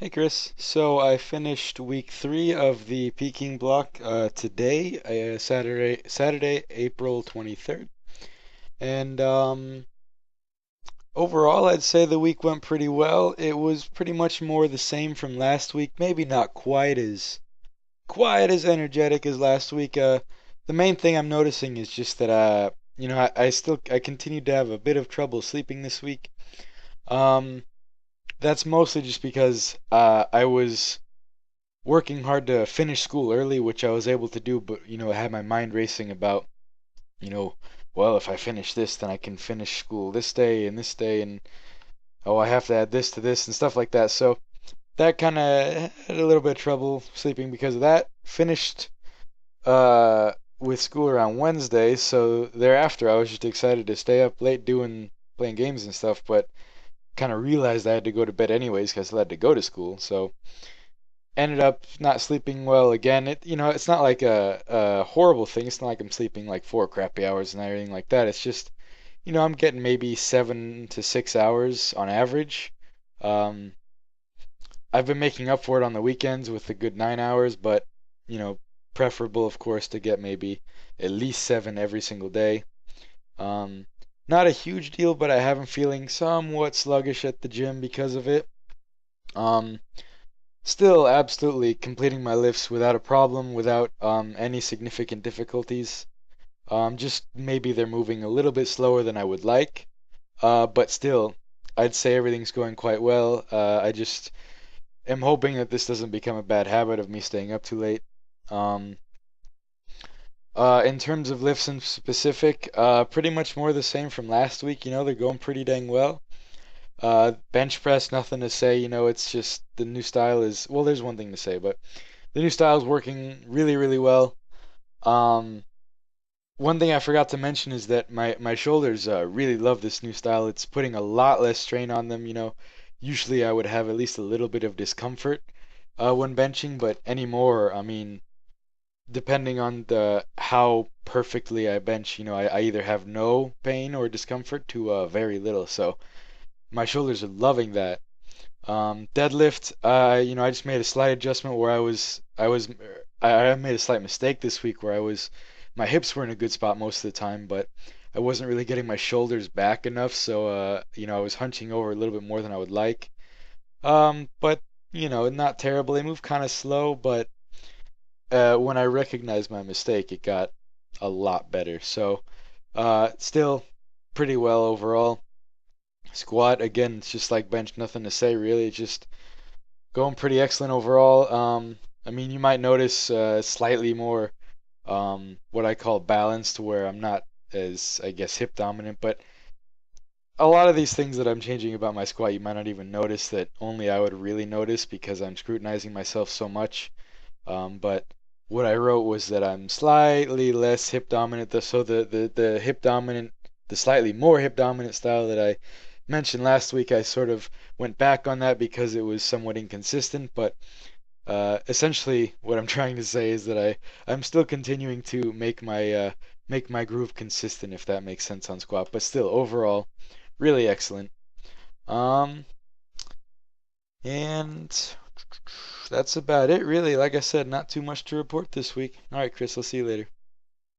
Hey Chris, so I finished week 3 of the Peking block today, Saturday, April 23rd, and overall I'd say the week went pretty well. It was pretty much more the same from last week, maybe not quite as energetic as last week. The main thing I'm noticing is just that I continue to have a bit of trouble sleeping this week. Um, that's mostly just because I was working hard to finish school early, which I was able to do, but I had my mind racing about, you know, well, if I finish this, then I can finish school this day, and oh, I have to add this to this and stuff like that. So that kind of had a little bit of trouble sleeping because of that. Finished with school around Wednesday, so thereafter I was just excited to stay up late doing playing games and stuff, but kind of realized I had to go to bed anyways because I had to go to school. So ended up not sleeping well again. It's not like a horrible thing. It's not like I'm sleeping like 4 crappy hours and everything like that. It's just, I'm getting maybe 7 to 6 hours on average. Um, I've been making up for it on the weekends with a good 9 hours, but, you know, preferable, of course, to get maybe at least seven every single day. Um, Not a huge deal, but I have been feeling somewhat sluggish at the gym because of it. Um, Still, absolutely completing my lifts without a problem, without any significant difficulties. Just maybe they're moving a little bit slower than I would like, but still, I'd say everything's going quite well. I just am hoping that this doesn't become a bad habit of me staying up too late. Um, in terms of lifts in specific, pretty much more the same from last week. They're going pretty dang well. Bench press, nothing to say. It's just the new style is, well, there's one thing to say, but the new style is working really, really well. Um, One thing I forgot to mention is that my shoulders really love this new style. It's putting a lot less strain on them. Usually I would have at least a little bit of discomfort when benching, but anymore, I mean, depending on the how perfectly I bench, I either have no pain or discomfort to very little. So my shoulders are loving that. Deadlift, I just made a slight adjustment where I made a slight mistake this week where my hips were in a good spot most of the time, but I wasn't really getting my shoulders back enough, so, I was hunching over a little bit more than I would like. But, not terrible. They move kind of slow, but, when I recognized my mistake, it got a lot better. So, still pretty well overall. Squat, again, it's just like bench, nothing to say really. It's just going pretty excellent overall. I mean, you might notice slightly more what I call balanced, where I'm not as, I guess, hip dominant. But a lot of these things that I'm changing about my squat, you might not even notice that only I would really notice because I'm scrutinizing myself so much. But what I wrote was that I'm slightly less hip dominant. So the hip dominant, the slightly more hip dominant style that I mentioned last week, I sort of went back on that because it was somewhat inconsistent. But essentially, what I'm trying to say is that I'm still continuing to make my groove consistent, if that makes sense on squat. But still, overall, really excellent. Um, and that's about it, really. Like I said, not too much to report this week. All right, Chris, I'll see you later.